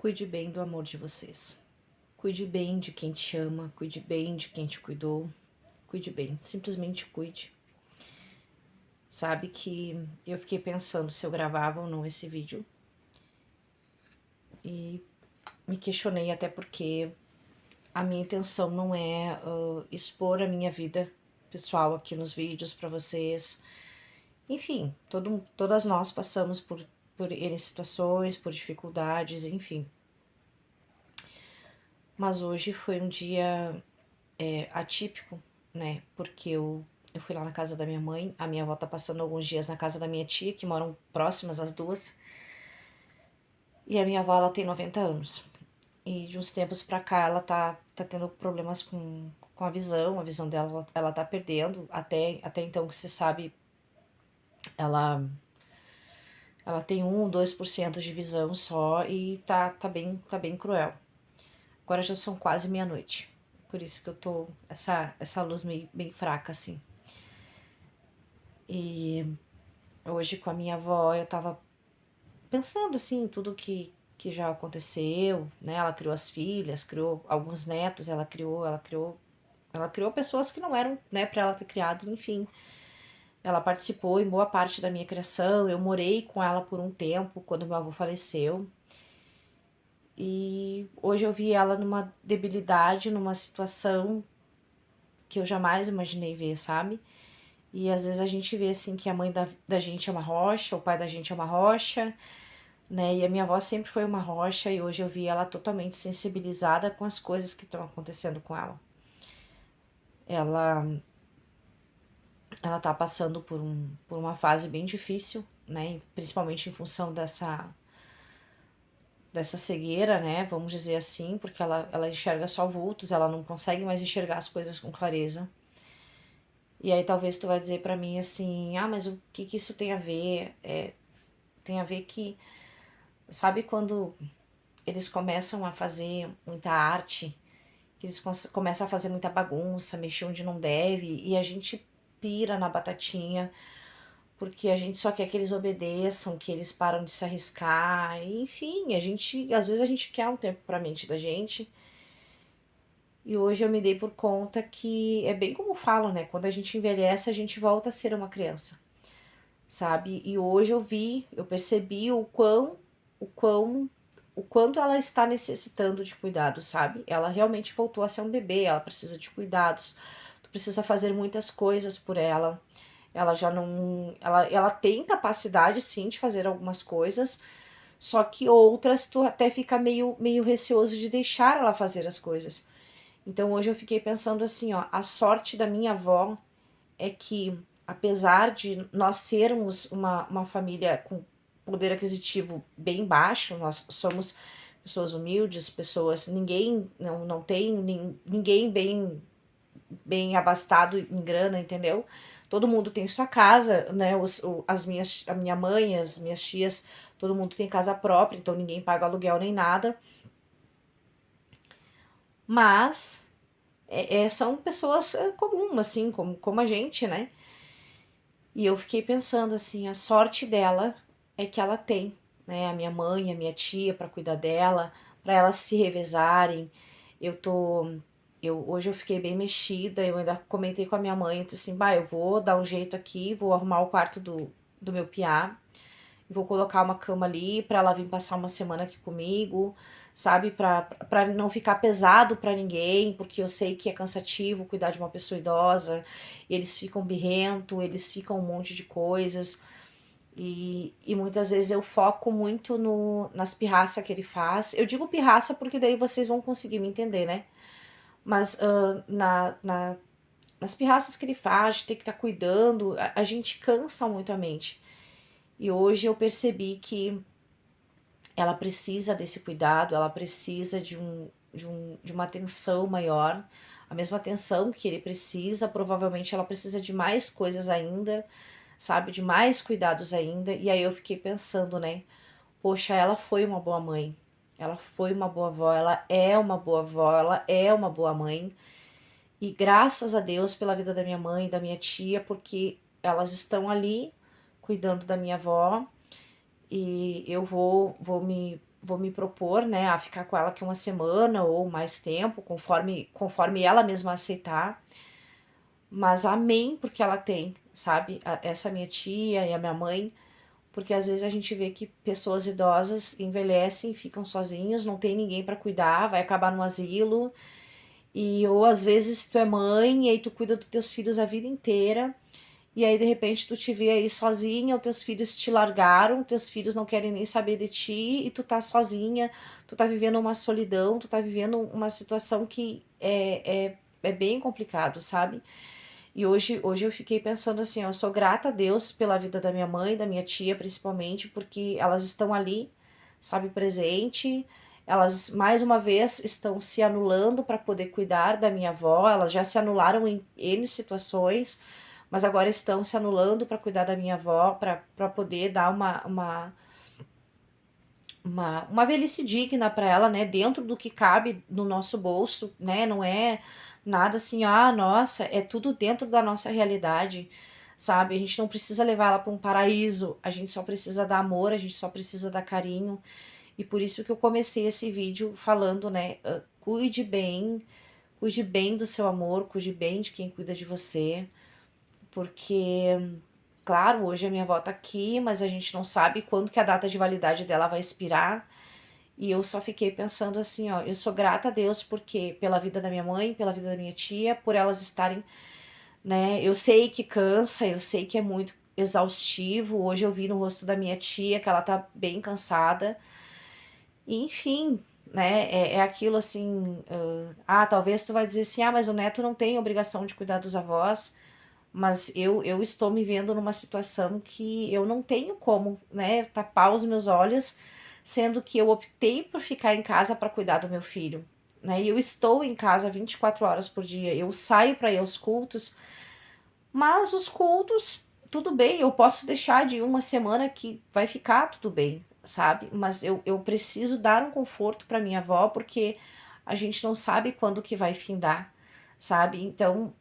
Cuide bem do amor de vocês. Cuide bem de quem te ama, cuide bem de quem te cuidou. Cuide bem, simplesmente cuide. Sabe que eu fiquei pensando se eu gravava ou não esse vídeo. E me questionei até porque a minha intenção não é expor a minha vida pessoal aqui nos vídeos para vocês. Enfim, todas nós passamos por N situações, por dificuldades, enfim. Mas hoje foi um dia atípico, né? Porque eu fui lá na casa da minha mãe, a minha avó tá passando alguns dias na casa da minha tia, que moram próximas as duas. E a minha avó, ela tem 90 anos. E de uns tempos pra cá, ela tá tendo problemas com a visão dela, ela tá perdendo. Até então, que se sabe, ela, ela tem 2% de visão só e tá bem cruel. Agora já são quase meia-noite. Por isso que eu tô, essa luz meio, bem fraca, assim. E hoje com a minha avó eu tava pensando assim, em tudo que já aconteceu, né? Ela criou as filhas, criou alguns netos, ela criou pessoas que não eram, né, para ela ter criado, enfim. Ela participou em boa parte da minha criação, eu morei com ela por um tempo, quando meu avô faleceu. E hoje eu vi ela numa debilidade, numa situação que eu jamais imaginei ver, sabe? E às vezes a gente vê assim que a mãe da gente é uma rocha, o pai da gente é uma rocha, né? E a minha avó sempre foi uma rocha e hoje eu vi ela totalmente sensibilizada com as coisas que estão acontecendo com ela. Ela ela tá passando por uma fase bem difícil, né? Principalmente em função dessa cegueira, né? Vamos dizer assim, porque ela enxerga só vultos, ela não consegue mais enxergar as coisas com clareza. E aí talvez tu vai dizer pra mim assim, ah, mas o que isso tem a ver? Tem a ver que, sabe quando eles começam a fazer muita arte, que eles começam a fazer muita bagunça, mexer onde não deve, e a gente pira na batatinha, porque a gente só quer que eles obedeçam, que eles param de se arriscar, enfim, às vezes a gente quer um tempo pra mente da gente, e hoje eu me dei por conta que é bem como falam, né, quando a gente envelhece, a gente volta a ser uma criança, sabe, e hoje eu percebi o quão o quanto ela está necessitando de cuidado, sabe? Ela realmente voltou a ser um bebê, ela precisa de cuidados, tu precisa fazer muitas coisas por ela. Ela já não. Ela tem capacidade sim de fazer algumas coisas, só que outras tu até fica meio receoso de deixar ela fazer as coisas. Então hoje eu fiquei pensando assim, ó, a sorte da minha avó é que, apesar de nós sermos uma família com poder aquisitivo bem baixo, nós somos pessoas humildes, pessoas, ninguém não tem ninguém bem abastado em grana, entendeu? Todo mundo tem sua casa, né? A minha mãe, as minhas tias, todo mundo tem casa própria, então ninguém paga aluguel nem nada. Mas são pessoas comuns, assim, como a gente, né? E eu fiquei pensando assim, a sorte dela é que ela tem, né, a minha mãe, a minha tia para cuidar dela, para elas se revezarem. Eu tô hoje eu fiquei bem mexida, eu ainda comentei com a minha mãe, eu disse assim, bah, eu vou dar um jeito aqui, vou arrumar o quarto do meu piá, vou colocar uma cama ali para ela vir passar uma semana aqui comigo, sabe, para não ficar pesado para ninguém, porque eu sei que é cansativo cuidar de uma pessoa idosa, eles ficam birrento, eles ficam um monte de coisas. E muitas vezes eu foco muito nas pirraças que ele faz. Eu digo pirraça porque daí vocês vão conseguir me entender, né? Mas nas pirraças que ele faz, de ter que estar cuidando, a gente cansa muito a mente. E hoje eu percebi que ela precisa desse cuidado, ela precisa de uma atenção maior, a mesma atenção que ele precisa, provavelmente ela precisa de mais coisas ainda, sabe, de mais cuidados ainda. E aí eu fiquei pensando, né, poxa, ela foi uma boa mãe, ela foi uma boa avó, ela é uma boa avó, ela é uma boa mãe. E graças a Deus pela vida da minha mãe, da minha tia, porque elas estão ali cuidando da minha avó e eu vou me vou me propor, né, a ficar com ela aqui uma semana ou mais tempo, conforme ela mesma aceitar. Mas amém porque ela tem, sabe? Essa minha tia e a minha mãe, porque às vezes a gente vê que pessoas idosas envelhecem, ficam sozinhos, não tem ninguém para cuidar, vai acabar no asilo. E ou às vezes tu é mãe e aí tu cuida dos teus filhos a vida inteira. E aí, de repente, tu te vê aí sozinha, os teus filhos te largaram, teus filhos não querem nem saber de ti, e tu tá sozinha, tu tá vivendo uma solidão, tu tá vivendo uma situação que é bem complicado, sabe? E hoje eu fiquei pensando assim, ó, eu sou grata a Deus pela vida da minha mãe, da minha tia, principalmente, porque elas estão ali, sabe, presente. Elas mais uma vez estão se anulando para poder cuidar da minha avó. Elas já se anularam em N situações, mas agora estão se anulando para cuidar da minha avó, para poder dar uma velhice digna para ela, né? Dentro do que cabe no nosso bolso, né? Não é nada assim, ah, nossa, é tudo dentro da nossa realidade, sabe? A gente não precisa levar ela para um paraíso, a gente só precisa dar amor, a gente só precisa dar carinho. E por isso que eu comecei esse vídeo falando, né? Cuide bem do seu amor, cuide bem de quem cuida de você, porque claro, hoje a minha avó tá aqui, mas a gente não sabe quando que a data de validade dela vai expirar. E eu só fiquei pensando assim, ó, eu sou grata a Deus porque pela vida da minha mãe, pela vida da minha tia, por elas estarem, né? Eu sei que cansa, eu sei que é muito exaustivo. Hoje eu vi no rosto da minha tia que ela tá bem cansada. E, enfim, né? É aquilo assim, talvez tu vai dizer assim, ah, mas o neto não tem obrigação de cuidar dos avós. Mas eu estou me vendo numa situação que eu não tenho como, né, tapar os meus olhos, sendo que eu optei por ficar em casa para cuidar do meu filho, né? E eu estou em casa 24 horas por dia. Eu saio para ir aos cultos, mas os cultos, tudo bem, eu posso deixar de uma semana que vai ficar tudo bem, sabe? Mas eu preciso dar um conforto para minha avó, porque a gente não sabe quando que vai findar, sabe? Então,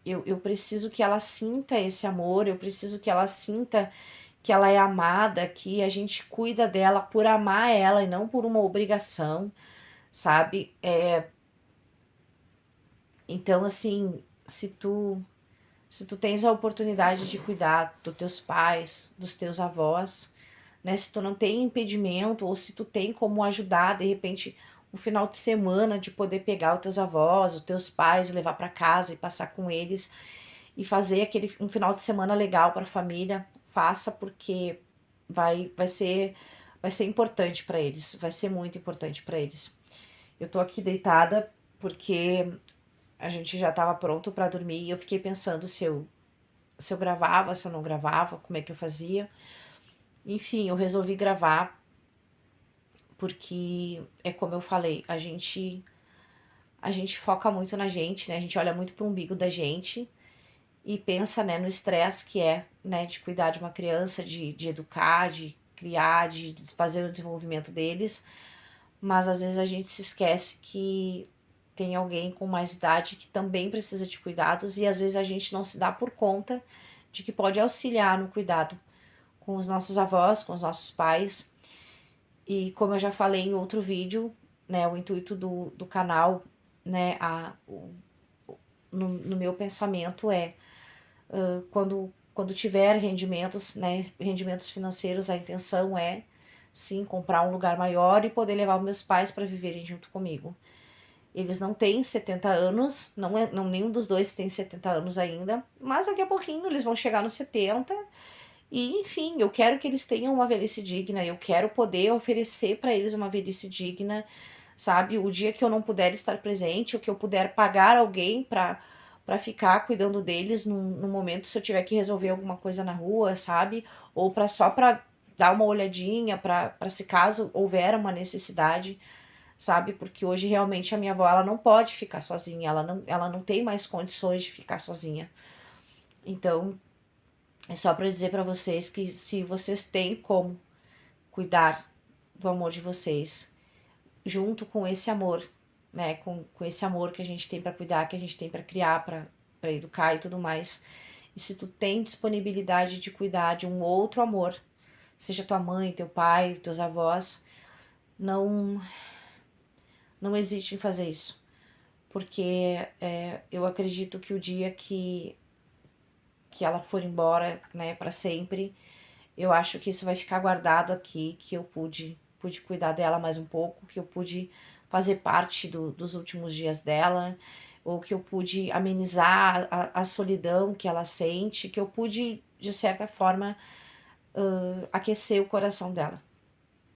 eu preciso que ela sinta esse amor, eu preciso que ela sinta que ela é amada, que a gente cuida dela por amar ela e não por uma obrigação, sabe? Então, assim, se tu tens a oportunidade de cuidar dos teus pais, dos teus avós, né? Se tu não tem impedimento ou se tu tem como ajudar, de repente, um final de semana de poder pegar os teus avós, os teus pais, levar para casa e passar com eles e fazer aquele um final de semana legal para a família, faça porque vai ser importante para eles, vai ser muito importante para eles. Eu tô aqui deitada porque a gente já estava pronto para dormir e eu fiquei pensando se eu gravava, se eu não gravava, como é que eu fazia. Enfim, eu resolvi gravar porque é como eu falei, a gente foca muito na gente, né? A gente olha muito pro umbigo da gente e pensa, né, no estresse que é, né, de cuidar de uma criança, de educar, de criar, de fazer o desenvolvimento deles, mas às vezes a gente se esquece que tem alguém com mais idade que também precisa de cuidados e às vezes a gente não se dá por conta de que pode auxiliar no cuidado com os nossos avós, com os nossos pais. E como eu já falei em outro vídeo, né, o intuito do canal, né, no meu pensamento é quando tiver rendimentos, né, rendimentos financeiros, a intenção é sim comprar um lugar maior e poder levar meus pais para viverem junto comigo. Eles não têm 70 anos, não nenhum dos dois tem 70 anos ainda, mas daqui a pouquinho eles vão chegar nos 70 e, enfim, eu quero que eles tenham uma velhice digna, eu quero poder oferecer para eles uma velhice digna, sabe? O dia que eu não puder estar presente, ou que eu puder pagar alguém para ficar cuidando deles no momento se eu tiver que resolver alguma coisa na rua, sabe? Ou só para dar uma olhadinha para se caso houver uma necessidade, sabe? Porque hoje realmente a minha avó ela não pode ficar sozinha, ela não tem mais condições de ficar sozinha. Então, é só para dizer para vocês que se vocês têm como cuidar do amor de vocês, junto com esse amor, né, com esse amor que a gente tem para cuidar, que a gente tem para criar, para educar e tudo mais. E se tu tem disponibilidade de cuidar de um outro amor, seja tua mãe, teu pai, teus avós, não não hesite em fazer isso, porque eu acredito que o dia que ela for embora, né, para sempre, eu acho que isso vai ficar guardado aqui, que eu pude cuidar dela mais um pouco, que eu pude fazer parte dos últimos dias dela, ou que eu pude amenizar a solidão que ela sente, que eu pude, de certa forma, aquecer o coração dela.